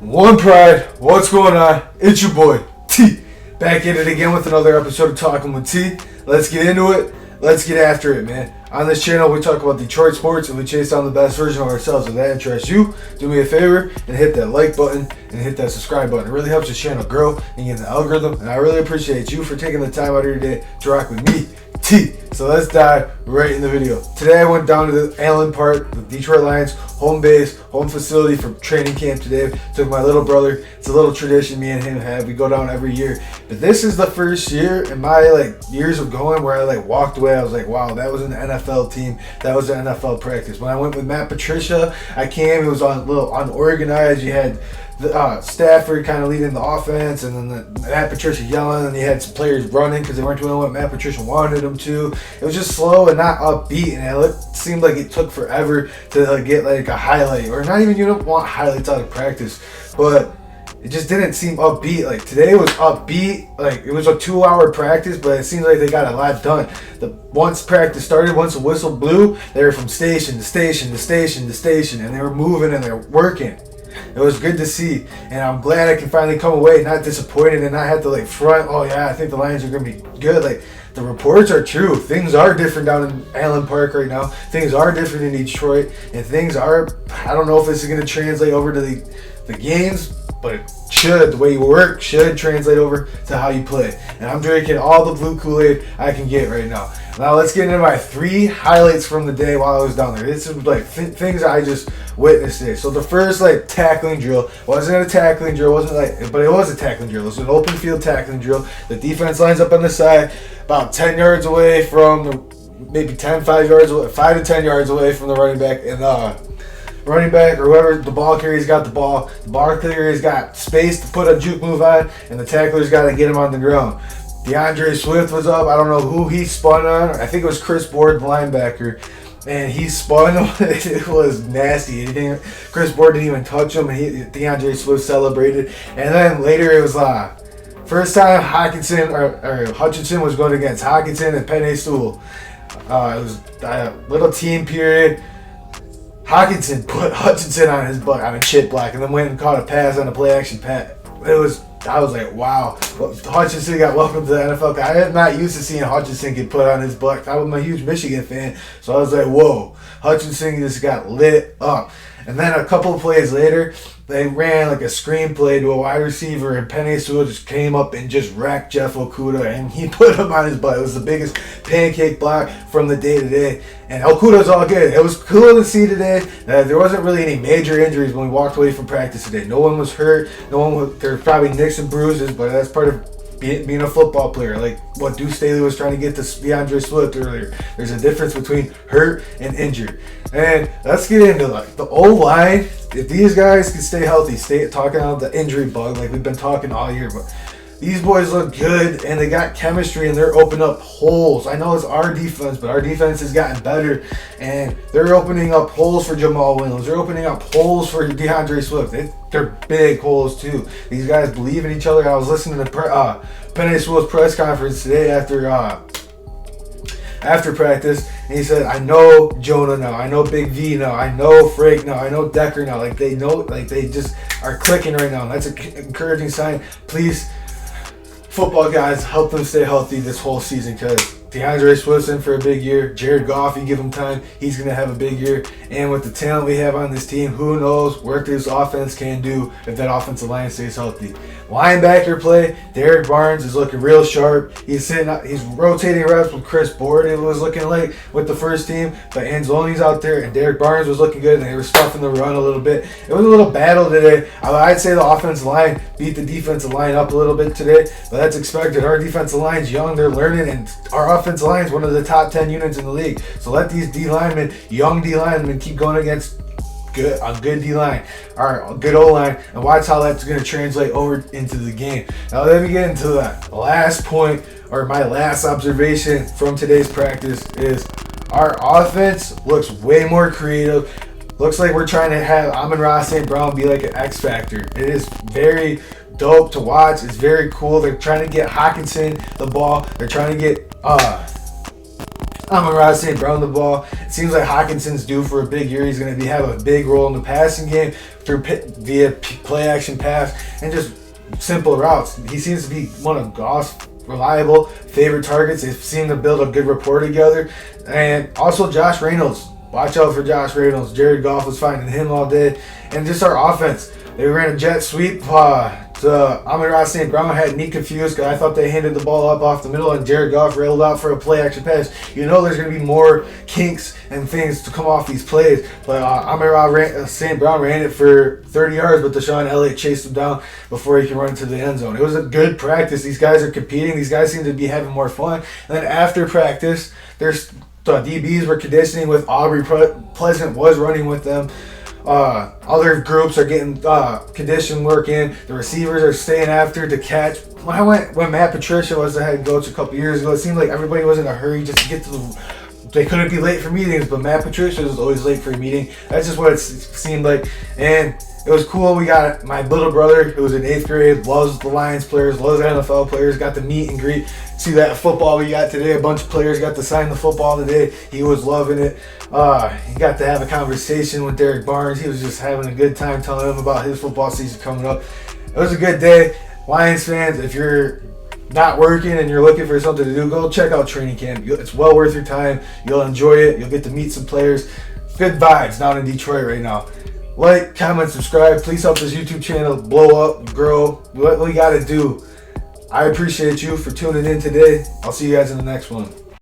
One Pride, what's going on? It's your boy, T. Back at it again with another episode of Talking with T. Let's get into it. Let's get after it, man. On this channel, we talk about Detroit sports and we chase down the best version of ourselves. If that interests you, do me a favor and hit that like button and hit that subscribe button. It really helps this channel grow and get in the algorithm. And I really appreciate you for taking the time out of your day to rock with me, T. So let's dive right in the video. Today I went down to the Allen Park, the Detroit Lions home base, home facility for training camp today. Took my little brother. It's a little tradition me and him have. We go down every year. But this is the first year in my years of going where I walked away. I was like, wow, that was an NFL team. That was an NFL practice. When I went with Matt Patricia, I came. It was a little unorganized. You had Stafford kind of leading the offense, and then Matt Patricia yelling, and you had some players running because they weren't doing what Matt Patricia wanted them to. It was just slow and not upbeat, and it seemed like it took forever to get a highlight, or not even, you don't want highlights out of practice, but it just didn't seem upbeat. Today was upbeat. It was a 2-hour practice, but it seems like they got a lot done. Once practice started, once the whistle blew, they were from station to station to station to station, and they were moving and they were working. It was good to see, and I'm glad I can finally come away not disappointed and not have to front, oh yeah, I think the Lions are going to be good. The reports are true. Things are different down in Allen Park right now. Things are different in Detroit, and things are, I don't know if this is going to translate over to the games, but it should. The way you work should translate over to how you play. And I'm drinking all the blue Kool-Aid I can get right now. Now let's get into my 3 highlights from the day while I was down there. This is things I just witnessed today. So the first tackling drill wasn't a tackling drill, but it was a tackling drill. It was an open field tackling drill. The defense lines up on the side, about 10 yards away from maybe 5 to 10 yards away from the running back, and running back or whoever the ball carrier's got the ball. The ball carrier's got space to put a juke move on, and the tackler's got to get him on the ground. DeAndre Swift was up. I don't know who he spun on. I think it was Chris Board, the linebacker. And he spun. It was nasty. Chris Board didn't even touch him, and DeAndre Swift celebrated. And then later it was first time Hutchinson was going against Hockenson and Penei Sewell. It was a little team period. Hockenson put Hutchinson on his butt on a chip block and then went and caught a pass on a play action pass. I was like, wow. Hutchinson got welcomed to the NFL. I am not used to seeing Hutchinson get put on his butt. I'm a huge Michigan fan, so I was like, whoa. Hutchinson just got lit up. And then a couple of plays later, they ran a screen play to a wide receiver, and Penei Sewell just came up and just wrecked Jeff Okudah, and he put him on his butt. It was the biggest pancake block from the day today. And Okudah's all good. It was cool to see today that there wasn't really any major injuries when we walked away from practice today. No one was hurt. There's probably nicks and bruises, but that's part of being a football player, what Deuce Staley was trying to get to DeAndre Swift earlier. There's a difference between hurt and injured. And let's get into the O-line. If these guys can stay healthy, talking about the injury bug we've been talking all year, but these boys look good and they got chemistry and they're opening up holes. I know it's our defense, but our defense has gotten better and they're opening up holes for Jamal Williams. They're opening up holes for DeAndre Swift. They're big holes too. These guys believe in each other. I was listening to Penei Sewell's press conference today after practice, and he said, I know Jonah now, I know Big V now, I know Frank now, I know Decker now. They know, they just are clicking right now, and that's an encouraging sign. Please, football guys, help them stay healthy this whole season, because DeAndre Swift's in for a big year. Jared Goff, you give him time, he's going to have a big year. And with the talent we have on this team, who knows what this offense can do if that offensive line stays healthy. Linebacker play, Derek Barnes is looking real sharp. He's rotating reps with Chris Board, it was looking like, with the first team. But Anzalone's out there, and Derek Barnes was looking good, and they were stuffing the run a little bit. It was a little battle today. I'd say the offensive line beat the defensive line up a little bit today, but that's expected. Our defensive line's young, they're learning, and our offensive line is one of the top 10 units in the league. So let these young D linemen, keep going against a good D-line, or a good O-line, and watch how that's going to translate over into the game. Now let me get into the last point, or my last observation from today's practice is our offense looks way more creative. Looks like we're trying to have Amon-Ra St. Brown be like an X factor. It is very dope to watch. It's very cool. They're trying to get Hockenson the ball. They're trying to get Amon-Ra St. Brown the ball. It seems like Hawkinson's due for a big year. He's going to have a big role in the passing game via play action pass and just simple routes. He seems to be one of Goff's reliable favorite targets. They seem to build a good rapport together. And also Josh Reynolds. Watch out for Josh Reynolds. Jared Goff was finding him all day. And just our offense. They ran a jet sweep. Amon-Ra St. Brown had me confused because I thought they handed the ball up off the middle and Jared Goff railed out for a play action pass. You know there's going to be more kinks and things to come off these plays. But Amon-Ra St. Brown ran it for 30 yards, but Deshaun Elliott chased him down before he could run into the end zone. It was a good practice. These guys are competing. These guys seem to be having more fun. And then after practice, the DBs were conditioning with Aubrey Pleasant was running with them. Other groups are getting condition work in. The receivers are staying after to catch. When Matt Patricia was the head coach a couple years ago, it seemed like everybody was in a hurry just to get to they couldn't be late for meetings, but Matt Patricia was always late for a meeting. That's just what it seemed like. And it was cool. We got my little brother who was in 8th grade, loves the Lions players, loves NFL players, got to meet and greet. See that football we got today, a bunch of players got to sign the football today. He was loving it. He got to have a conversation with Derek Barnes. He was just having a good time telling him about his football season coming up. It was a good day. Lions fans, if you're not working and you're looking for something to do, go check out training camp. It's well worth your time. You'll enjoy it. You'll get to meet some players. Good vibes down in Detroit right now. Like, comment, subscribe. Please help this YouTube channel blow up, grow. What we got to do. I appreciate you for tuning in today. I'll see you guys in the next one.